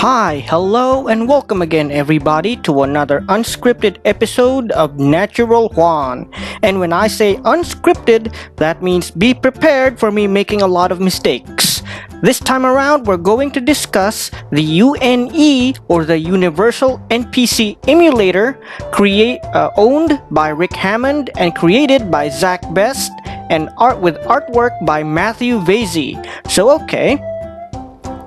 Hi, hello, and welcome again, everybody, to another unscripted episode of Natural Juan. And when I say unscripted, that means be prepared for me making a lot of mistakes. This time around, we're going to discuss the UNE, or the Universal NPC Emulator, owned by Rick Hammond and created by Zach Best, and with artwork by Matthew Vassey. So okay.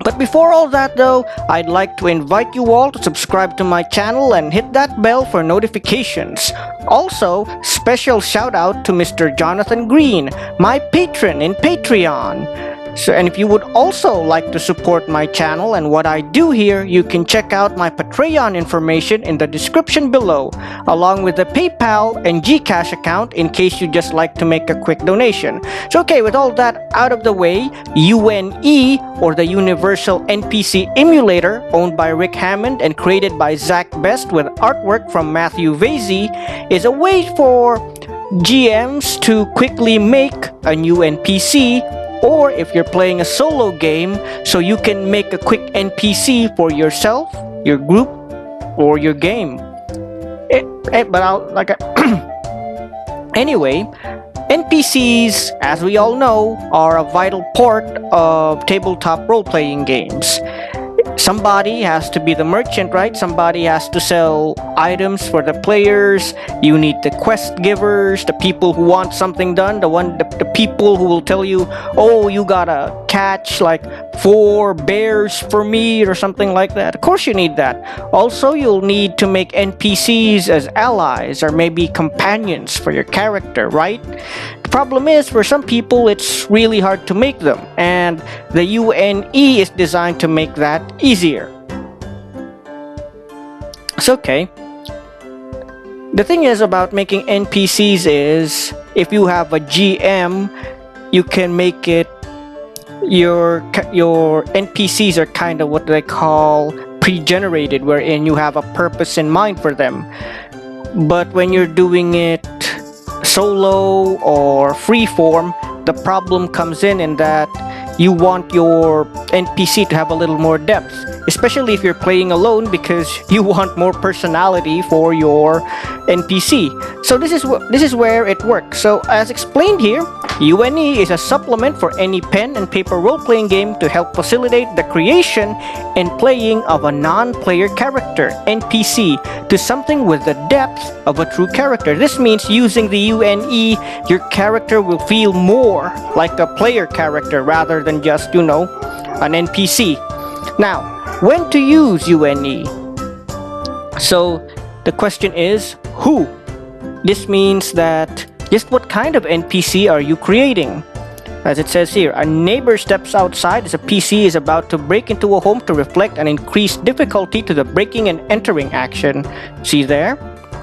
But before all that though, I'd like to invite you all to subscribe to my channel and hit that bell for notifications. Also, special shout out to Mr. Jonathan Green, my patron in Patreon. And if you would also like to support my channel and what I do here, you can check out my Patreon information in the description below, along with the PayPal and Gcash account in case you just like to make a quick donation. So okay, with all that out of the way, UNE, or the Universal NPC Emulator, owned by Rick Hammond and created by Zach Best with artwork from Matthew Vassey, is a way for GMs to quickly make a new NPC, or if you're playing a solo game, so you can make a quick NPC for yourself, your group, or your game. Anyway, NPCs, as we all know, are a vital part of tabletop role-playing games. Somebody has to be the merchant, right? Somebody has to sell items for the players. You need the quest givers, the people who want something done, the people who will tell you, oh, you gotta catch like 4 bears for me or something like that. Of course you need that. Also, you'll need to make NPCs as allies or maybe companions for your character, right? The problem is, for some people, it's really hard to make them, and the UNE is designed to make that easier. It's okay. The thing is about making NPCs is, if you have a GM, you can make it, your NPCs are kind of what they call pre-generated, wherein you have a purpose in mind for them. But when you're doing it solo or freeform, the problem comes in that you want your NPC to have a little more depth, especially if you're playing alone, because you want more personality for your NPC. So this is where it works. So as explained here, UNE is a supplement for any pen and paper role-playing game to help facilitate the creation and playing of a non-player character, NPC, to something with the depth of a true character. This means using the UNE, your character will feel more like a player character rather than just, an NPC. Now, when to use UNE? So the question is, who? This means that just what kind of NPC are you creating? As it says here, a neighbor steps outside as a PC is about to break into a home to reflect an increased difficulty to the breaking and entering action. See there?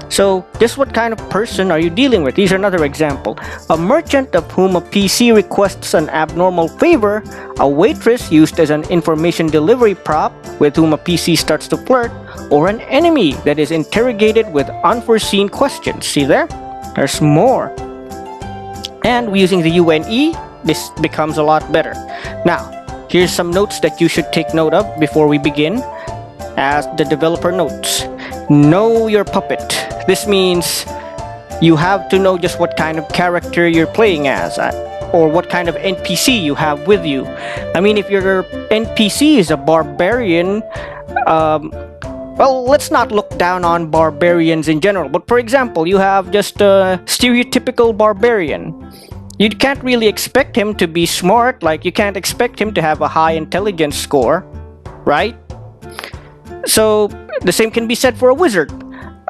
So, just what kind of person are you dealing with? Here's another example. A merchant of whom a PC requests an abnormal favor, a waitress used as an information delivery prop with whom a PC starts to flirt, or an enemy that is interrogated with unforeseen questions. See there? There's more. And using the UNE, this becomes a lot better. Now, here's some notes that you should take note of before we begin. As the developer notes, know your puppet. This means you have to know just what kind of character you're playing as, or what kind of NPC you have with you. I mean, if your NPC is a barbarian, well, let's not look down on barbarians in general, but for example, you have just a stereotypical barbarian. You can't really expect him to be smart, like you can't expect him to have a high intelligence score, right? So, the same can be said for a wizard.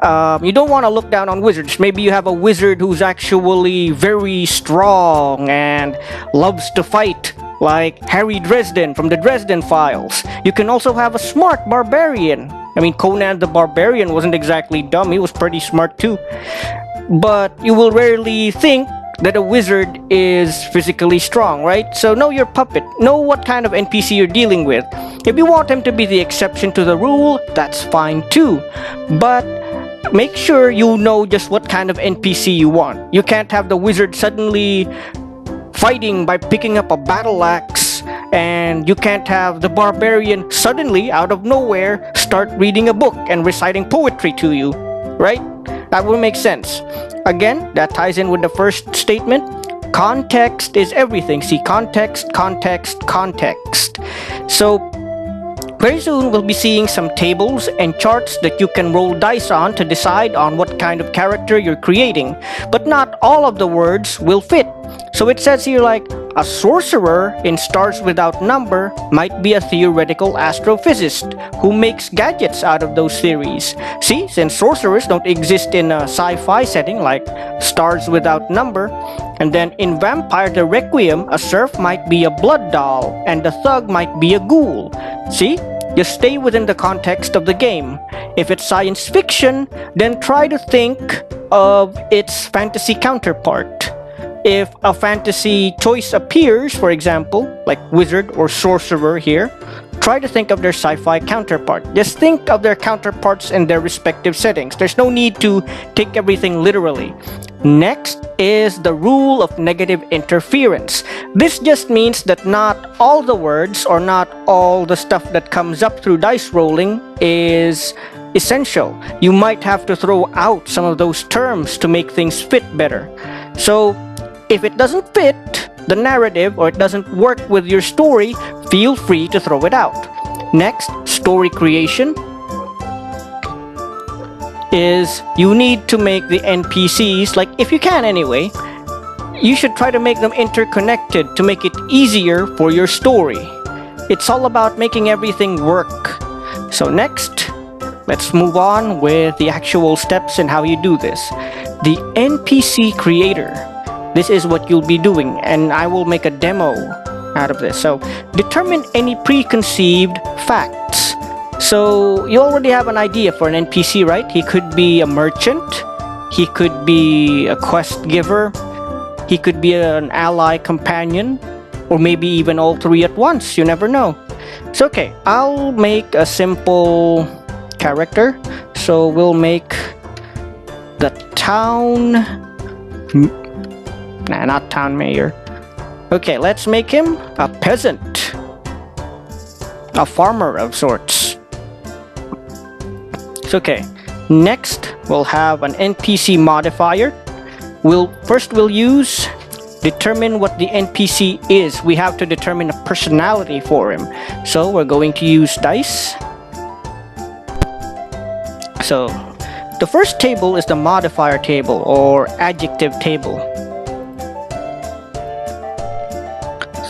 You don't want to look down on wizards. Maybe you have a wizard who's actually very strong and loves to fight, like Harry Dresden from the Dresden Files. You can also have a smart barbarian. I mean, Conan the Barbarian wasn't exactly dumb, he was pretty smart too. But you will rarely think that a wizard is physically strong, right? So know your puppet. Know what kind of NPC you're dealing with. If you want him to be the exception to the rule, that's fine too. But make sure you know just what kind of NPC you want. You can't have the wizard suddenly fighting by picking up a battle axe and you can't have the barbarian suddenly out of nowhere start reading a book and reciting poetry to you, right? That would make sense. Again, that ties in with the first statement. Context is everything. See, context, context, context. So very soon we'll be seeing some tables and charts that you can roll dice on to decide on what kind of character you're creating. But not all of the words will fit. So it says here like, a sorcerer in Stars Without Number might be a theoretical astrophysicist who makes gadgets out of those theories. See, since sorcerers don't exist in a sci-fi setting like Stars Without Number, and then in Vampire the Requiem, a serf might be a blood doll and a thug might be a ghoul. See? Just stay within the context of the game. If it's science fiction, then try to think of its fantasy counterpart. If a fantasy choice appears, for example, like wizard or sorcerer here, try to think of their sci-fi counterpart. Just think of their counterparts in their respective settings. There's no need to take everything literally. Next is the rule of negative interference. This just means that not all the words or not all the stuff that comes up through dice rolling is essential. You might have to throw out some of those terms to make things fit better. So if it doesn't fit the narrative or it doesn't work with your story, feel free to throw it out. Next, story creation is you need to make the NPCs, like if you can anyway, you should try to make them interconnected to make it easier for your story. It's all about making everything work. So next, let's move on with the actual steps and how you do this. The NPC creator. This is what you'll be doing, and I will make a demo out of this. So, determine any preconceived facts. So, you already have an idea for an NPC, right? He could be a merchant, he could be a quest giver, he could be an ally companion, or maybe even all three at once. You never know. So, okay, I'll make a simple character. So, we'll make the town... Nah, not town mayor. Okay, let's make him a peasant. A farmer of sorts. It's okay. Next, we'll have an NPC modifier. We'll use determine what the NPC is. We have to determine a personality for him. So we're going to use dice. So the first table is the modifier table or adjective table.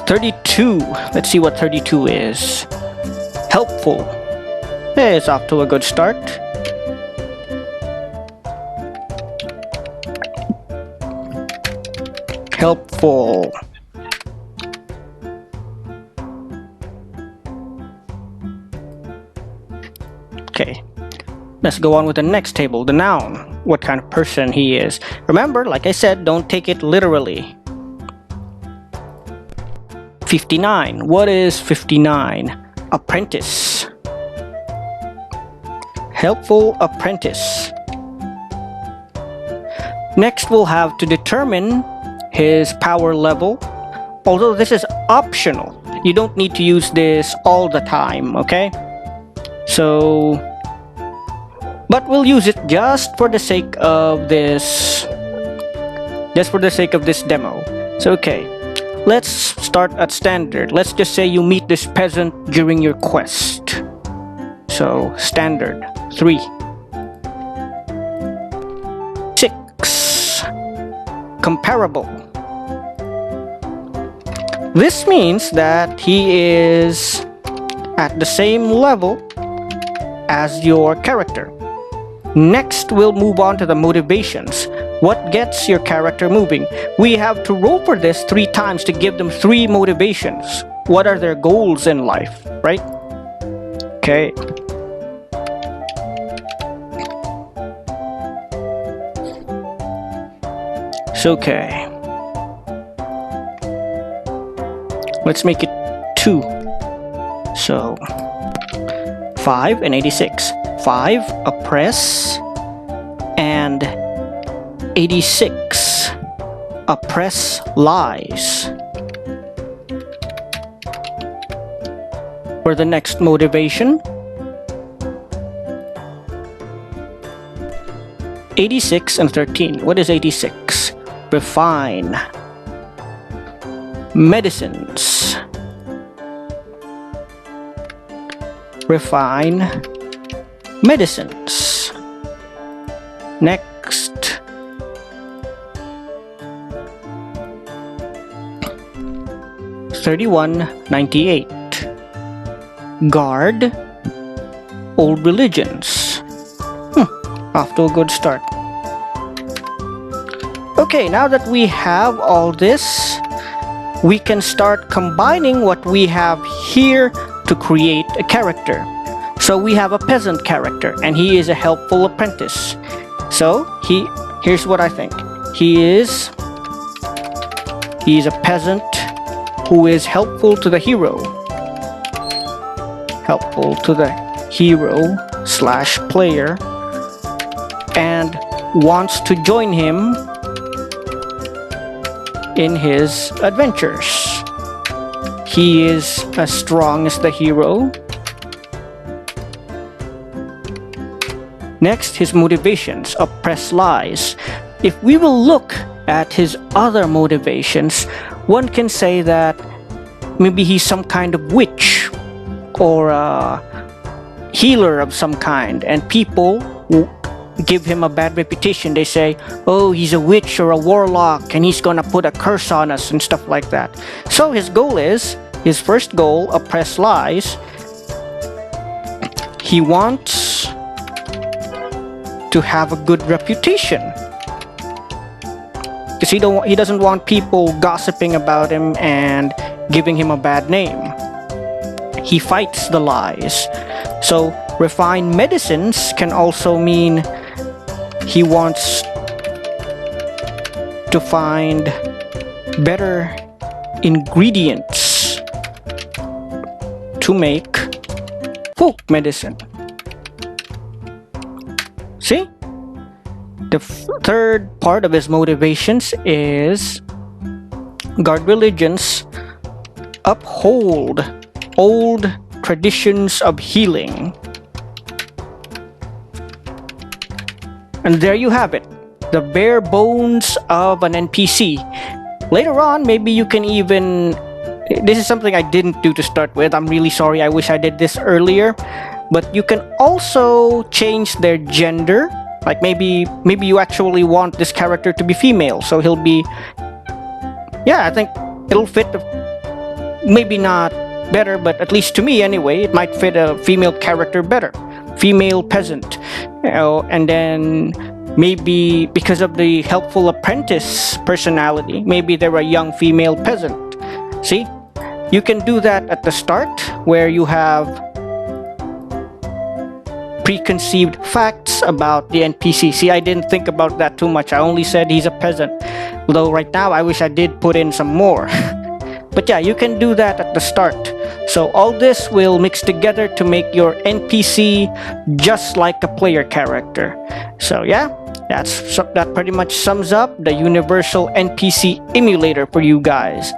32. Let's see what 32 is. Helpful. Hey, it's off to a good start. Helpful. Okay. Let's go on with the next table, the noun. What kind of person he is. Remember, like I said, don't take it literally. 59. What is 59? Apprentice. Helpful apprentice. Next, we'll have to determine his power level. Although this is optional, you don't need to use this all the time, okay? So, but we'll use it just for the sake of this. Just for the sake of this demo. So, okay. Let's start at standard. Let's just say you meet this peasant during your quest. So, standard 3. 6. Comparable. This means that he is at the same level as your character. Next, we'll move on to the motivations. What gets your character moving? We have to roll for this 3 times to give them 3 motivations. What are their goals in life, right? Okay. It's okay. Let's make it 2. So, 5 and 86. 5, oppress, and 86, oppress lies. for the next motivation. 86 and 13. What is 86? Refine. Medicines. Refine medicines. Next. $31.98. Guard old religions. Off to a good start. Okay, now that we have all this, we can start combining what we have here to create a character. So we have a peasant character, and he is a helpful apprentice. So here's what I think. He is a peasant who is helpful to the hero. Helpful to the hero / player, and wants to join him in his adventures. He is as strong as the hero. Next, his motivations: oppress lies. If we will look at his other motivations, one can say that maybe he's some kind of witch or a healer of some kind, and people give him a bad reputation. They say, oh, he's a witch or a warlock and he's gonna put a curse on us and stuff like that. So his first goal, oppress lies. He wants to have a good reputation, because he doesn't want people gossiping about him and giving him a bad name. He fights the lies. So refine medicines can also mean he wants to find better ingredients to make folk medicine. See? The third part of his motivations is guard religions, uphold old traditions of healing. And there you have it, the bare bones of an NPC. Later on, maybe you can even... This is something I didn't do to start with. I'm really sorry. I wish I did this earlier. But you can also change their gender. Like maybe you actually want this character to be female, so he'll be... Yeah, I think it'll fit. Maybe not better, but at least to me anyway, it might fit a female character better. Female peasant. And then maybe because of the helpful apprentice personality, maybe they're a young female peasant. See? You can do that at the start, where you have preconceived facts about the NPC. See, I didn't think about that too much. I only said he's a peasant. Though right now, I wish I did put in some more. But yeah, you can do that at the start. So all this will mix together to make your NPC just like a player character. So yeah, that pretty much sums up the universal NPC emulator for you guys.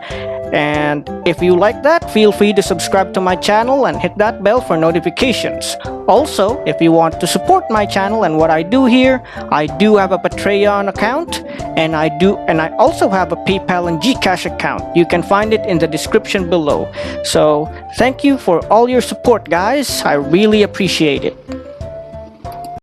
And if you like that, feel free to subscribe to my channel and hit that bell for notifications. Also, if you want to support my channel and what I do here, I do have a Patreon account, and I also have a PayPal and Gcash account. You can find it in the description below. So, thank you for all your support, guys. I really appreciate it.